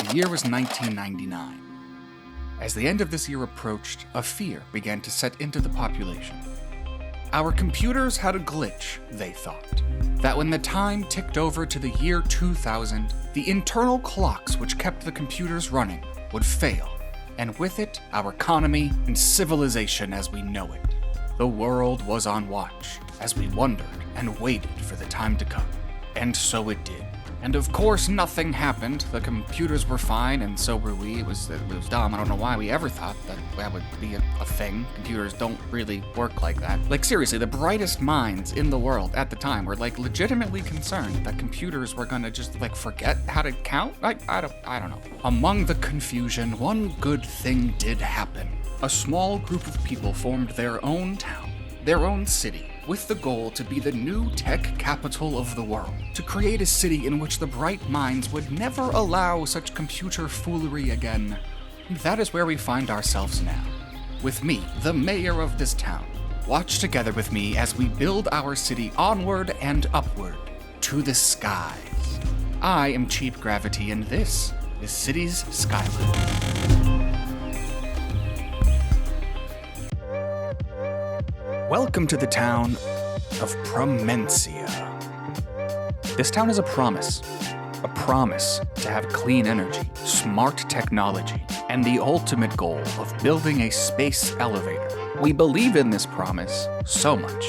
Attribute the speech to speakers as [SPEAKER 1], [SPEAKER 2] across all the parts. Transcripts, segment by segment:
[SPEAKER 1] The year was 1999. As the end of this year approached, a fear began to set into the population. Our computers had a glitch, they thought, that when the time ticked over to the year 2000, the internal clocks which kept the computers running would fail, and with it, our economy and civilization as we know it. The world was on watch, as we wondered and waited for the time to come. And so it did. And of course, nothing happened. The computers were fine, and so were we. It was dumb. I don't know why we ever thought that would be a thing. Computers don't really work like that. Like, seriously, the brightest minds in the world at the time were, like, legitimately concerned that computers were gonna just, like, forget how to count? I don't know. Among the confusion, one good thing did happen. A small group of people formed their own town, their own city, with the goal to be the new tech capital of the world, to create a city in which the bright minds would never allow such computer foolery again. And that is where we find ourselves now. With me, the mayor of this town. Watch together with me as we build our city onward and upward, to the skies. I am Cheap Gravity, and this is Cities Skylines. Welcome to the town of Promencia. This town is a promise to have clean energy, smart technology, and the ultimate goal of building a space elevator. We believe in this promise so much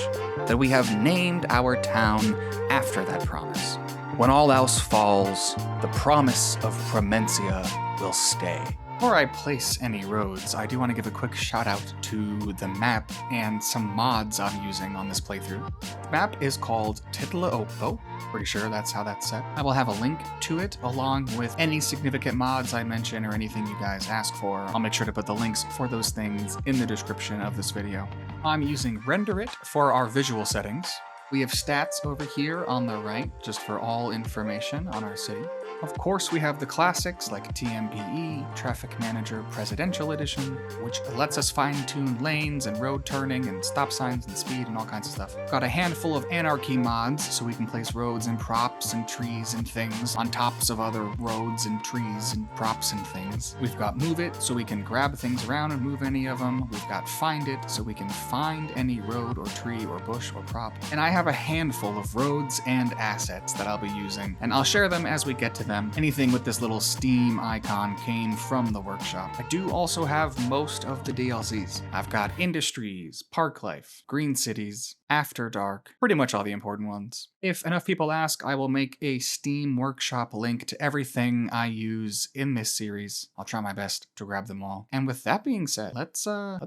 [SPEAKER 1] that we have named our town after that promise. When all else falls, the promise of Promencia will stay. Before I place any roads, I do want to give a quick shout out to the map and some mods I'm using on this playthrough. The map is called Ep1. Pretty sure that's how that's set. I will have a link to it along with any significant mods I mention or anything you guys ask for. I'll make sure to put the links for those things in the description of this video. I'm using Render It for our visual settings. We have stats over here on the right, just for all information on our city. Of course, we have the classics like TMPE, Traffic Manager Presidential Edition, which lets us fine-tune lanes and road turning and stop signs and speed and all kinds of stuff. Got a handful of anarchy mods, so we can place roads and props and trees and things on tops of other roads and trees and props and things. We've got Move It, so we can grab things around and move any of them. We've got Find It, so we can find any road or tree or bush or prop. And I have a handful of roads and assets that I'll be using, and I'll share them as we get to them. Anything with this little Steam icon came from the workshop. I do also have most of the DLCs. I've got Industries, Park Life, Green Cities, After Dark, pretty much all the important ones. If enough people ask, I will make a Steam workshop link to everything I use in this series. I'll try my best to grab them all. And with that being said, let's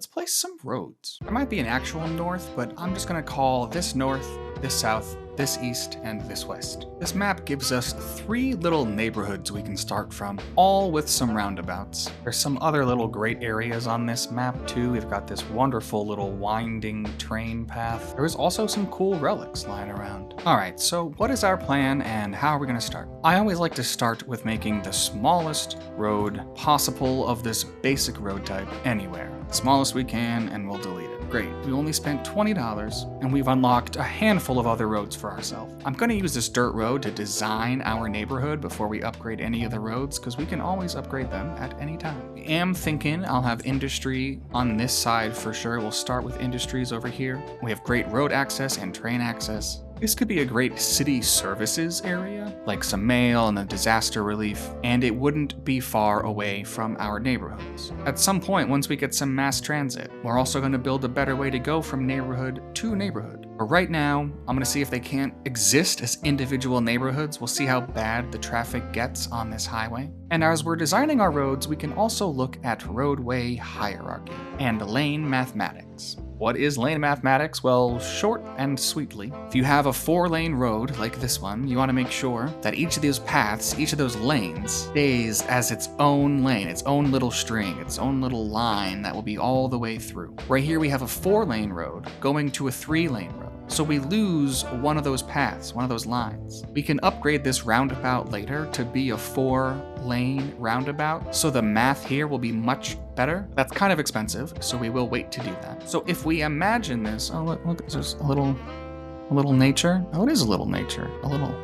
[SPEAKER 1] place some roads. There might be an actual north, but I'm just gonna call this north, this south, this east, and this west. This map gives us 3 little neighborhoods we can start from, all with some roundabouts. There's some other little great areas on this map too. We've got this wonderful little winding train path. There is also some cool relics lying around. Alright, so what is our plan and how are we gonna start? I always like to start with making the smallest road possible of this basic road type anywhere. The smallest we can, and we'll delete it. Great, we only spent $20 and we've unlocked a handful of other roads for ourselves. I'm gonna use this dirt road to design our neighborhood before we upgrade any of the roads, because we can always upgrade them at any time. I am thinking I'll have industry on this side for sure. We'll start with industries over here. We have great road access and train access. This could be a great city services area, like some mail and a disaster relief, and it wouldn't be far away from our neighborhoods. At some point, once we get some mass transit, we're also going to build a better way to go from neighborhood to neighborhood. But right now, I'm going to see if they can't exist as individual neighborhoods. We'll see how bad the traffic gets on this highway. And as we're designing our roads, we can also look at roadway hierarchy and lane mathematics. What is lane mathematics? Well, short and sweetly, if you have a 4-lane road like this one, you want to make sure that each of those paths, each of those lanes, stays as its own lane, its own little string, its own little line that will be all the way through. Right here we have a 4-lane road going to a 3-lane road. So we lose one of those paths, one of those lines. We can upgrade this roundabout later to be a 4-lane roundabout, so the math here will be much better. That's kind of expensive, so we will wait to do that. So if we imagine this, oh look, there's a little nature. Oh, it is a little nature, a little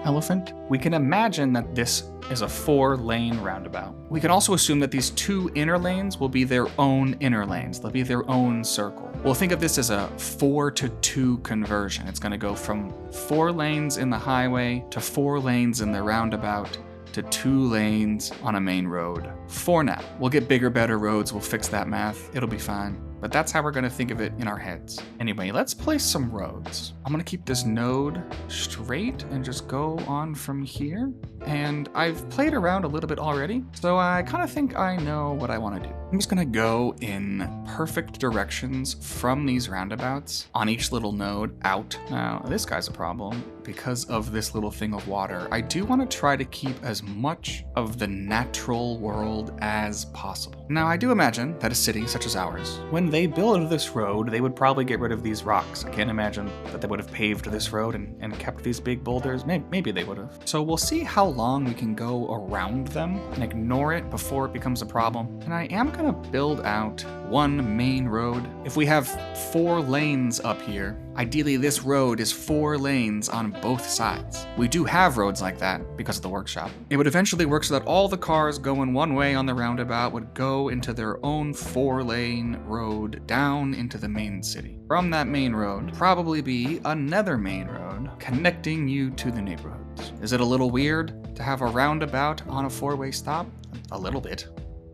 [SPEAKER 1] elephant, we can imagine that this is a 4-lane roundabout. We can also assume that these 2 inner lanes will be their own inner lanes. They'll be their own circle. We'll think of this as a 4-to-2 conversion. It's going to go from 4 lanes in the highway to 4 lanes in the roundabout to 2 lanes on a main road. For now. We'll get bigger, better roads. We'll fix that math. It'll be fine. But that's how we're going to think of it in our heads. Anyway, let's place some roads. I'm going to keep this node straight and just go on from here. And I've played around a little bit already, so I kind of think I know what I want to do. I'm just going to go in perfect directions from these roundabouts on each little node out. Now, this guy's a problem because of this little thing of water. I do want to try to keep as much of the natural world as possible. Now, I do imagine that a city such as ours, when they build this road, they would probably get rid of these rocks. I can't imagine that they would have paved this road and kept these big boulders. Maybe they would have. So we'll see how long we can go around them and ignore it before it becomes a problem. And I am going to build out one main road. If we have 4 lanes up here, ideally this road is 4 lanes on both sides. We do have roads like that because of the workshop. It would eventually work so that all the cars going one way on the roundabout would go into their own 4-lane road down into the main city. From that main road, probably be another main road connecting you to the neighborhoods. Is it a little weird to have a roundabout on a 4-way stop? A little bit,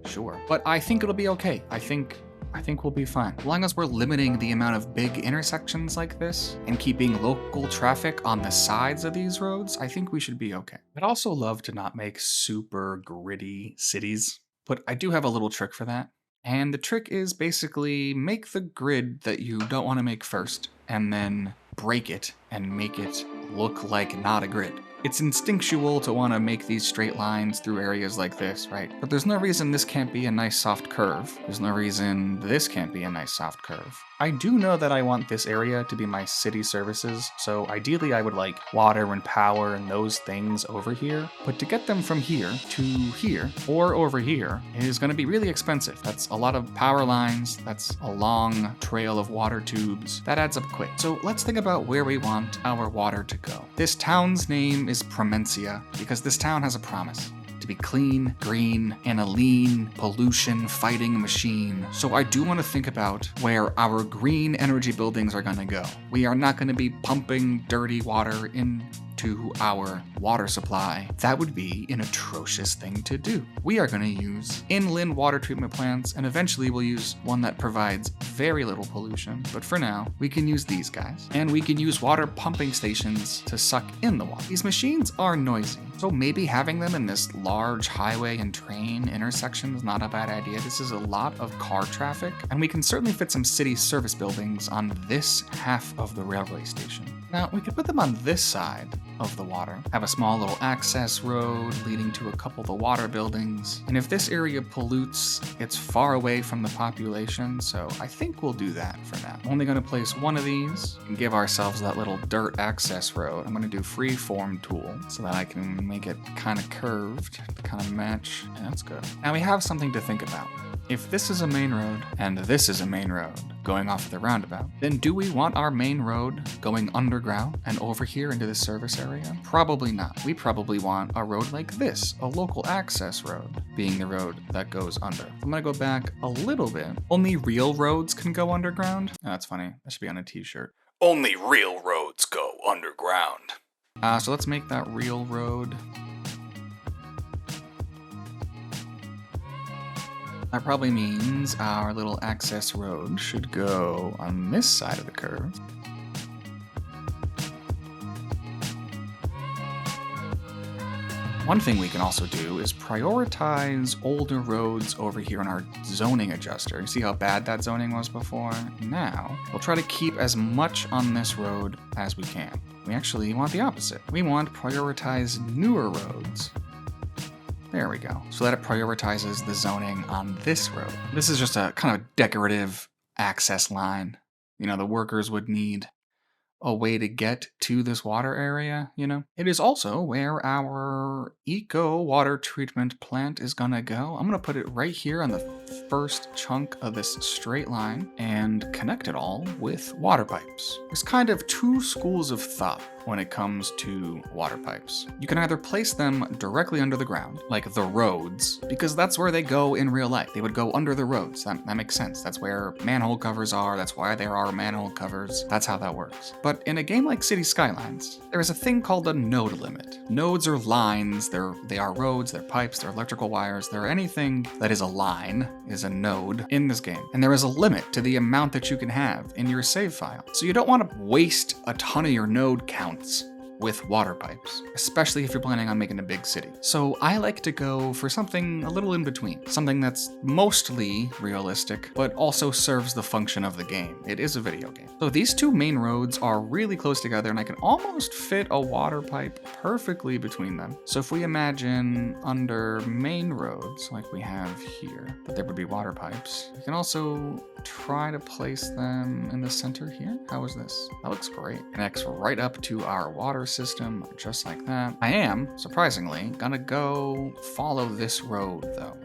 [SPEAKER 1] sure. But I think it'll be okay. I think we'll be fine. As long as we're limiting the amount of big intersections like this and keeping local traffic on the sides of these roads, I think we should be okay. I'd also love to not make super gritty cities, but I do have a little trick for that. And the trick is basically make the grid that you don't want to make first, and then break it and make it look like not a grid. It's instinctual to want to make these straight lines through areas like this, right? But there's no reason this can't be a nice soft curve. There's no reason this can't be a nice soft curve. I do know that I want this area to be my city services, so ideally I would like water and power and those things over here, but to get them from here to here or over here is going to be really expensive. That's a lot of power lines, that's a long trail of water tubes. That adds up quick. So let's think about where we want our water to go. This town's name is Promencia because this town has a promise to be clean, green, and a lean, pollution-fighting machine. So I do want to think about where our green energy buildings are going to go. We are not going to be pumping dirty water into our water supply. That would be an atrocious thing to do. We are going to use inland water treatment plants, and eventually we'll use one that provides very little pollution. But for now, we can use these guys. And we can use water pumping stations to suck in the water. These machines are noisy, so maybe having them in this large highway and train intersection is not a bad idea. This is a lot of car traffic, and we can certainly fit some city service buildings on this half of the railway station. Now, we could put them on this side of the water, have a small little access road leading to a couple of the water buildings. And if this area pollutes, it's far away from the population, so I think we'll do that for now. I'm only going to place one of these and give ourselves that little dirt access road. I'm going to do freeform tool so that I can make it kind of curved to kind of match. Yeah, that's good. Now we have something to think about. If this is a main road and this is a main road going off of the roundabout, then do we want our main road going underground and over here into the service area? Probably not. We probably want a road like this, a local access road, being the road that goes under. I'm gonna go back a little bit. Only real roads can go underground. Oh, that's funny. That should be on a t-shirt. Only real roads go underground. So let's make that real road. That probably means our little access road should go on this side of the curve. One thing we can also do is prioritize older roads over here in our zoning adjuster. You see how bad that zoning was before? Now, we'll try to keep as much on this road as we can. We actually want the opposite. We want to prioritize newer roads. There we go. So that it prioritizes the zoning on this road. This is just a kind of decorative access line. You know, the workers would need a way to get to this water area, you know? It is also where our eco water treatment plant is gonna go. I'm gonna put it right here on the first chunk of this straight line and connect it all with water pipes. There's kind of 2 schools of thought when it comes to water pipes. You can either place them directly under the ground, like the roads, because that's where they go in real life. They would go under the roads. That makes sense. That's where manhole covers are. That's why there are manhole covers. That's how that works. But in a game like Cities Skylines, there is a thing called a node limit. Nodes are lines. They are roads, they're pipes, they're electrical wires. They're anything that is a line is a node in this game. And there is a limit to the amount that you can have in your save file. So you don't want to waste a ton of your node counts with water pipes, especially if you're planning on making a big city. So I like to go for something a little in between, something that's mostly realistic, but also serves the function of the game. It is a video game. So these two main roads are really close together, and I can almost fit a water pipe perfectly between them. So if we imagine under main roads, like we have here, that there would be water pipes, we can also try to place them in the center here. How is this? That looks great. Connects right up to our water system, just like that. I am, surprisingly, gonna go follow this road though.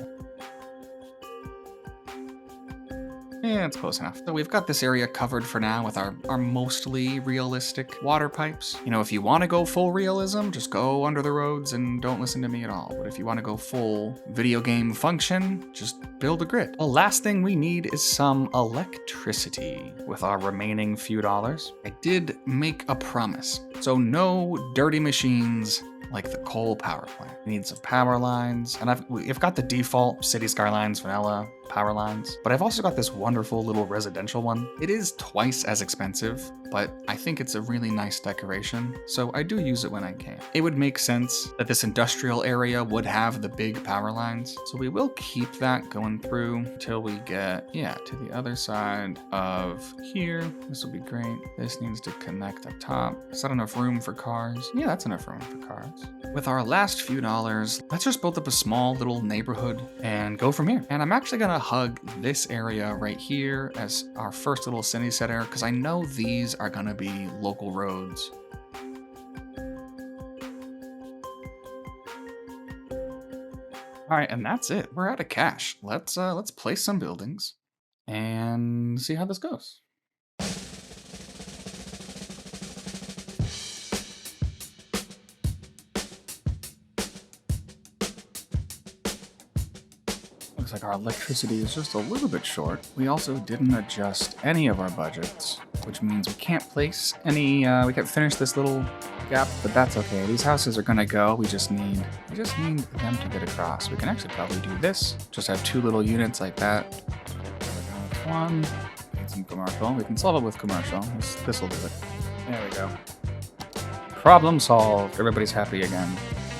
[SPEAKER 1] Yeah, it's close enough. So we've got this area covered for now with our mostly realistic water pipes. You know, if you want to go full realism, just go under the roads and don't listen to me at all. But if you want to go full video game function, just build a grid. The last thing we need is some electricity. With our remaining few dollars, I did make a promise. So no dirty machines like the coal power plant. We need some power lines, and I've got the default Cities Skylines vanilla power lines, but I've also got this wonderful little residential one. It is twice as expensive, but I think it's a really nice decoration, so I do use it when I can. It would make sense that this industrial area would have the big power lines, so we will keep that going through till we get, to the other side of here. This will be great. This needs to connect up top. Is that enough room for cars? Yeah, that's enough room for cars. With our last few dollars, let's just build up a small little neighborhood and go from here. And I'm actually gonna hug this area right here as our first little city center, because I know these are gonna be local roads. All right, and that's it. We're out of cash. Let's place some buildings and see how this goes. Looks like our electricity is just a little bit short. We also didn't adjust any of our budgets, which means we can't place any, we can't finish this little gap, but that's okay. These houses are gonna go. We just need them to get across. We can actually probably do this. Just have two little units like that. One, need some commercial. We can solve it with commercial. This will do it. There we go. Problem solved. Everybody's happy again.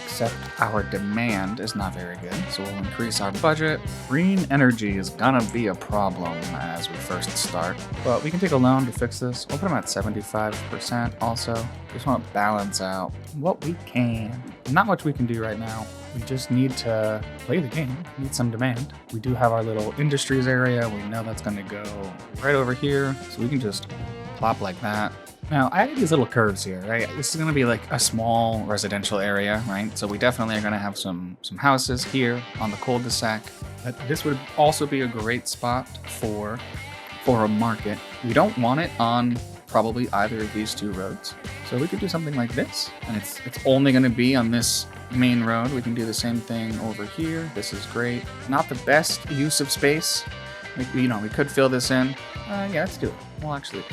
[SPEAKER 1] Except our demand is not very good, so we'll increase our budget. Green energy is gonna be a problem as we first start, but we can take a loan to fix this. We'll put them at 75% also. Just want to balance out what we can. Not much we can do right now. We just need to play the game, need some demand. We do have our little industries area. We know that's gonna go right over here, so we can just plop like that. Now, I added these little curves here, right? This is going to be like a small residential area, right? So we definitely are going to have some houses here on the cul-de-sac. But this would also be a great spot for a market. We don't want it on probably either of these two roads. So we could do something like this, and it's only going to be on this main road. We can do the same thing over here. This is great. Not the best use of space. We could fill this in. Yeah, let's do it. We'll actually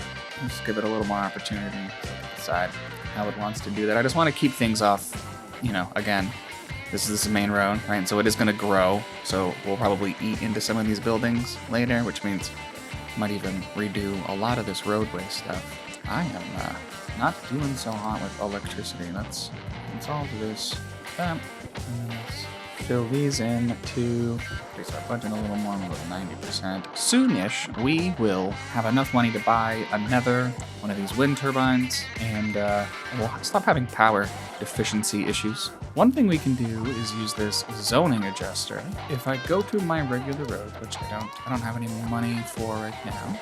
[SPEAKER 1] just give it a little more opportunity to decide how it wants to do that. I just want to keep things off, again, this is the main road, right? So it is going to grow. So we'll probably eat into some of these buildings later, which means I might even redo a lot of this roadway stuff. I am not doing so hot with electricity. Let's solve this. And let's fill these in to increase our budget a little more, about 90%. Soonish, we will have enough money to buy another one of these wind turbines, and we'll stop having power deficiency issues. One thing we can do is use this zoning adjuster. If I go to my regular road, which I don't have any money for right now,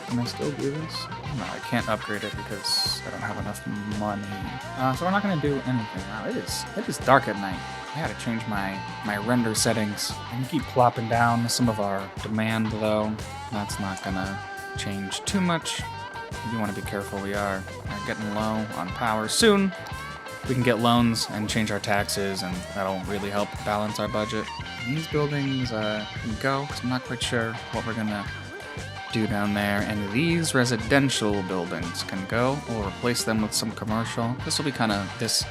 [SPEAKER 1] can I still do this? No, I can't upgrade it because I don't have enough money. So we're not going to do anything now. It is dark at night. I gotta change my render settings. I can keep plopping down some of our demand though. That's not gonna change too much. we do want to be careful. We are getting low on power. Soon, we can get loans and change our taxes, and that'll really help balance our budget. These buildings can go, because I'm not quite sure what we're going to do down there. And these residential buildings can go. We'll replace them with some commercial. This will be kind of this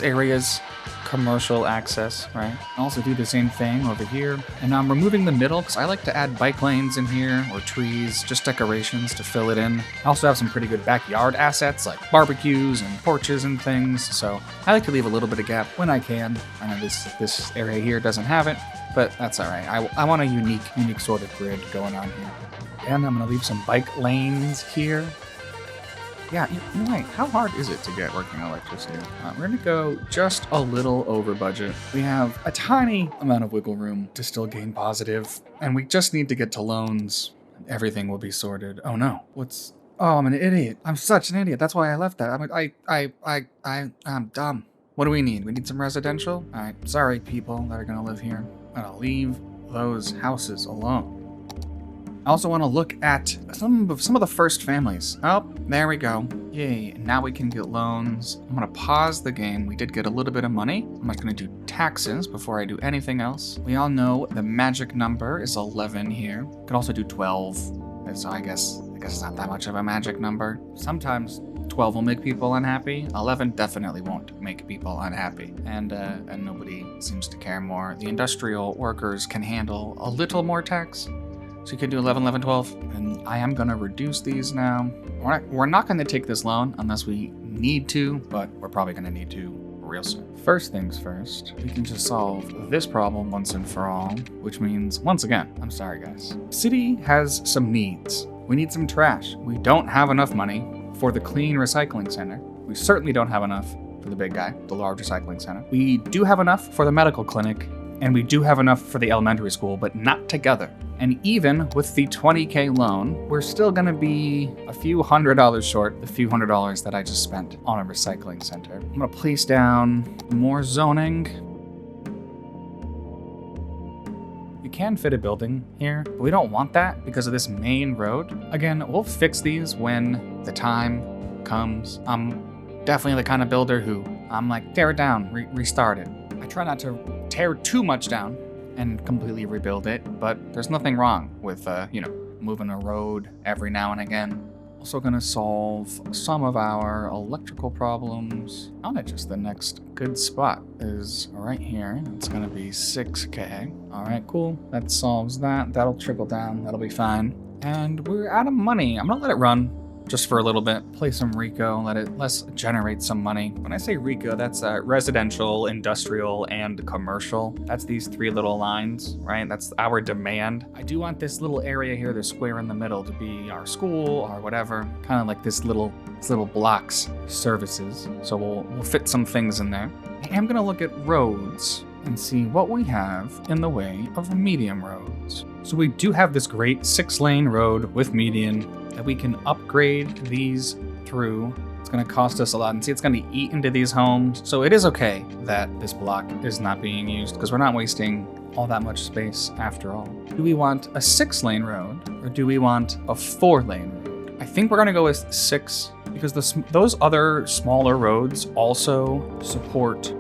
[SPEAKER 1] area's commercial access, right? I'll also do the same thing over here. And I'm removing the middle because I like to add bike lanes in here or trees, just decorations to fill it in. I also have some pretty good backyard assets like barbecues and porches and things. So I like to leave a little bit of gap when I can. I know this area here doesn't have it, but that's all right. I want a unique sort of grid going on here. And I'm gonna leave some bike lanes here. Yeah, you're right. How hard is it to get working electricity? We're gonna go just a little over budget. We have a tiny amount of wiggle room to still gain positive, and we just need to get to loans. Everything will be sorted. Oh no, oh, I'm an idiot. I'm such an idiot. That's why I left that. I'm dumb. What do we need? We need some residential? All right, sorry people that are gonna live here. I'm gonna leave those houses alone. I also want to look at some of the first families. Oh, there we go. Yay, now we can get loans. I'm going to pause the game. We did get a little bit of money. I'm not going to do taxes before I do anything else. We all know the magic number is 11 here. Could also do 12. So I guess it's not that much of a magic number. Sometimes 12 will make people unhappy. 11 definitely won't make people unhappy. And nobody seems to care more. The industrial workers can handle a little more tax. So you could do 11, 11, 12, and I am gonna reduce these now. We're not gonna take this loan unless we need to, but we're probably gonna need to real soon. First things first, we can just solve this problem once and for all, which means, once again, I'm sorry guys. City has some needs. We need some trash. We don't have enough money for the clean recycling center. We certainly don't have enough for the big guy, the large recycling center. We do have enough for the medical clinic, and we do have enough for the elementary school, but not together. And even with the $20K loan, we're still gonna be a few $100s short, the few $100s that I just spent on a recycling center. I'm gonna place down more zoning. You can fit a building here, but we don't want that because of this main road. Again, we'll fix these when the time comes. I'm definitely the kind of builder who I'm like, tear it down, restart it. I try not to tear too much down and completely rebuild it, but there's nothing wrong with, moving a road every now and again. Also gonna solve some of our electrical problems. I bet just the next good spot is right here. It's gonna be 6K. All right, cool. That solves that. That'll trickle down. That'll be fine. And we're out of money. I'm gonna let it run just for a little bit. Play some Rico, let's generate some money. When I say Rico, that's residential, industrial, and commercial. That's these three little lines, right? That's our demand. I do want this little area here, the square in the middle, to be our school or whatever. Kind of like this little blocks services. So we'll fit some things in there. I am gonna look at roads and see what we have in the way of medium roads. So we do have this great 6-lane road with median that we can upgrade these through. It's gonna cost us a lot, and see, it's gonna eat into these homes. So it is okay that this block is not being used because we're not wasting all that much space after all. Do we want a 6-lane road or do we want a 4-lane road? I think we're gonna go with 6 because those other smaller roads also support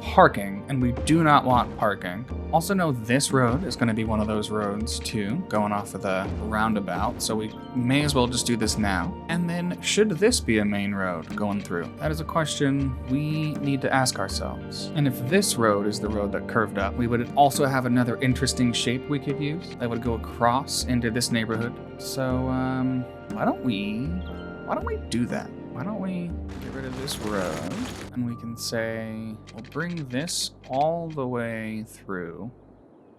[SPEAKER 1] parking, and we do not want parking. Also know this road is going to be one of those roads too, going off of the roundabout, so we may as well just do this now. And then, should this be a main road going through? That is a question we need to ask ourselves. And if this road is the road that curved up, we would also have another interesting shape we could use that would go across into this neighborhood. So, why don't we do that? Why don't we get rid of this road and we can say, we'll bring this all the way through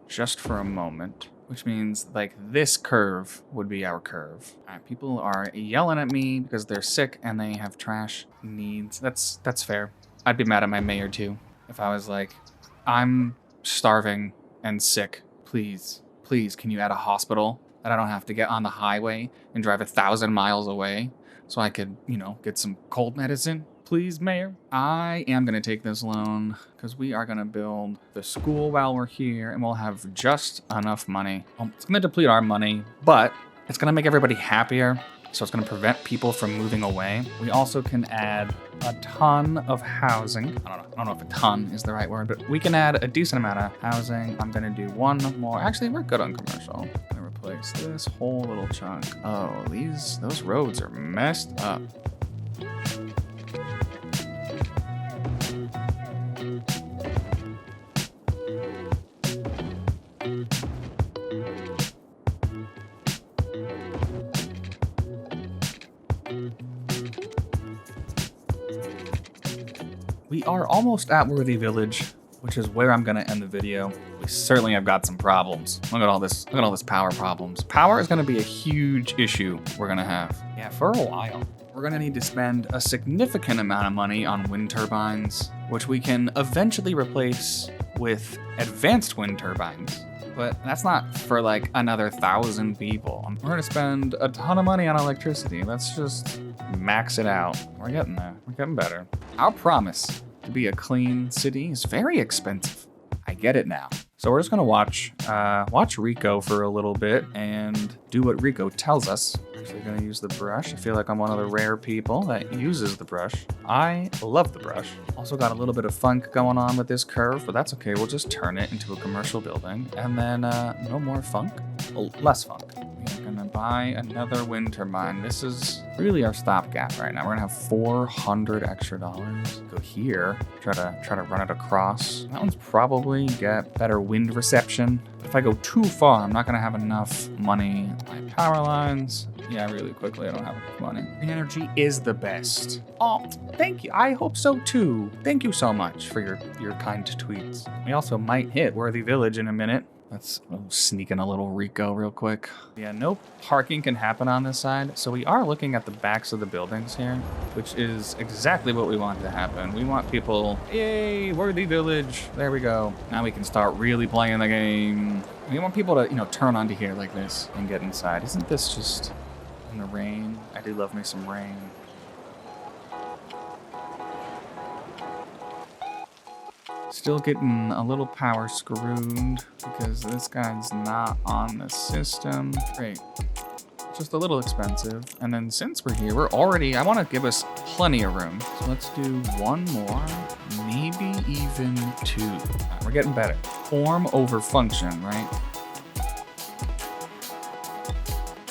[SPEAKER 1] just for a moment, which means like this curve would be our curve. All right, people are yelling at me because they're sick and they have trash needs. That's fair. I'd be mad at my mayor too if I was like, I'm starving and sick. Please, can you add a hospital that I don't have to get on the highway and drive 1,000 miles away? So I could, get some cold medicine, please, Mayor. I am gonna take this loan because we are gonna build the school while we're here and we'll have just enough money. It's gonna deplete our money, but it's gonna make everybody happier. so it's gonna prevent people from moving away. We also can add a ton of housing. I don't know if a ton is the right word, but we can add a decent amount of housing. I'm gonna do one more. Actually, we're good on commercial. I'm gonna replace this whole little chunk. Oh, those roads are messed up. We are almost at Worthy Village, which is where I'm gonna end the video. We certainly have got some problems. Look at all this power problems. Power is gonna be a huge issue we're gonna have. Yeah, for a while. We're gonna need to spend a significant amount of money on wind turbines, which we can eventually replace with advanced wind turbines. But that's not for like another 1,000 people. We're gonna spend a ton of money on electricity. Let's just max it out. We're getting there. We're getting better. Our promise to be a clean city is very expensive. I get it now. So we're just gonna watch Rico for a little bit and do what Rico tells us. Actually gonna use the brush. I feel like I'm one of the rare people that uses the brush. I love the brush. Also got a little bit of funk going on with this curve, but that's okay. We'll just turn it into a commercial building and then no more funk, well, less funk. We're gonna buy another wind turbine. This is really our stopgap right now. We're gonna have $400 extra. Go here, try to run it across. That one's probably get better wind reception. If I go too far, I'm not gonna have enough money. My power lines, yeah, really quickly, I don't have enough money. Green energy is the best. Oh, thank you. I hope so too. Thank you so much for your kind tweets. We also might hit Worthy Village in a minute. Let's sneak in a little Rico real quick. Yeah, no parking can happen on this side. So we are looking at the backs of the buildings here, which is exactly what we want to happen. We want people, yay, Worthy Village. There we go. Now we can start really playing the game. We want people to, turn onto here like this and get inside. Isn't this just in the rain? I do love me some rain. Still getting a little power screwed because this guy's not on the system. Great. Just a little expensive. And then since we're here, I want to give us plenty of room. So let's do one more, maybe even two. We're getting better. Form over function, right?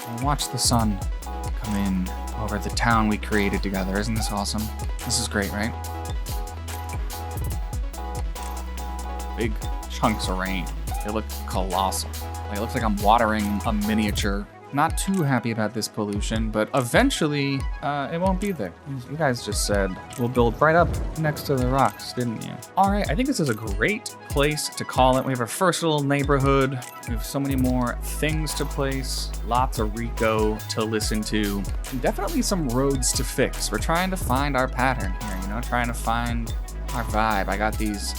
[SPEAKER 1] And watch the sun come in over the town we created together. Isn't this awesome? This is great, right? Big chunks of rain. They look colossal. It looks like I'm watering a miniature. Not too happy about this pollution, but eventually it won't be there. You guys just said we'll build right up next to the rocks, didn't you? All right, I think this is a great place to call it. We have our first little neighborhood. We have so many more things to place, lots of Rico to listen to, and definitely some roads to fix. We're trying to find our pattern here, trying to find our vibe. I got these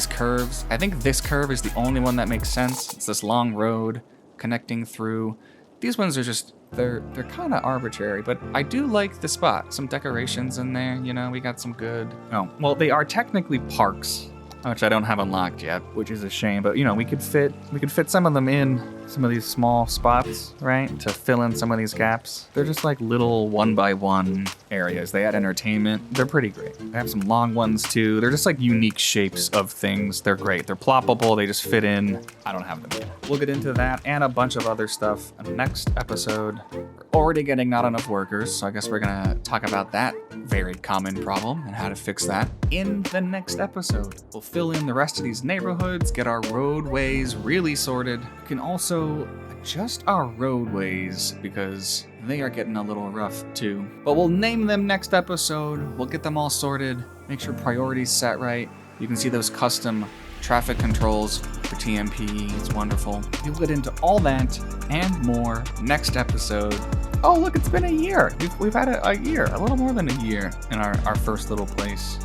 [SPEAKER 1] curves. I think this curve is the only one that makes sense. It's this long road connecting through. These ones are just, they're kind of arbitrary, but I do like the spot. Some decorations in there, we got some good. Oh, well, they are technically parks, which I don't have unlocked yet, which is a shame, but we could fit some of them in some of these small spots, right? To fill in some of these gaps. They're just like little 1x1 areas. They add entertainment. They're pretty great. They have some long ones too. They're just like unique shapes of things. They're great. They're ploppable. They just fit in. I don't have them yet. We'll get into that and a bunch of other stuff in the next episode. We're already getting not enough workers, so I guess we're gonna talk about that very common problem and how to fix that in the next episode. We'll fill in the rest of these neighborhoods, get our roadways really sorted. You can also adjust our roadways because they are getting a little rough too. But we'll name them next episode. We'll get them all sorted, make sure priorities set right. You can see those custom traffic controls for TMP. It's wonderful. We'll get into all that and more next episode. Oh, look, it's been a year. We've had a year, a little more than a year in our first little place.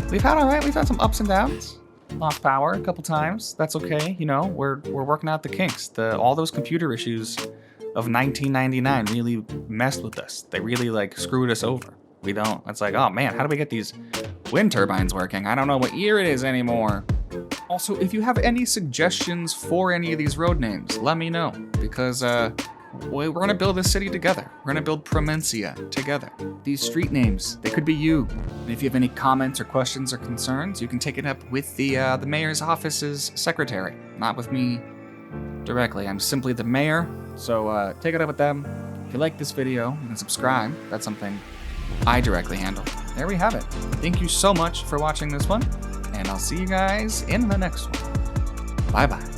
[SPEAKER 1] We've had all right. We've had some ups and downs. Lost power a couple times. That's okay. We're working out the kinks. All those computer issues of 1999 really messed with us. They really screwed us over. It's like, oh man, how do we get these wind turbines working? I don't know what year it is anymore. Also, if you have any suggestions for any of these road names, let me know, because we're gonna build this city together. We're gonna build Promencia together. These street names, they could be you. And if you have any comments or questions or concerns, you can take it up with the mayor's office's secretary, not with me directly. I'm simply the mayor, so take it up with them. If you like this video, you can subscribe. That's something I directly handle. There we have it. Thank you so much for watching this one, and I'll see you guys in the next one. Bye-bye.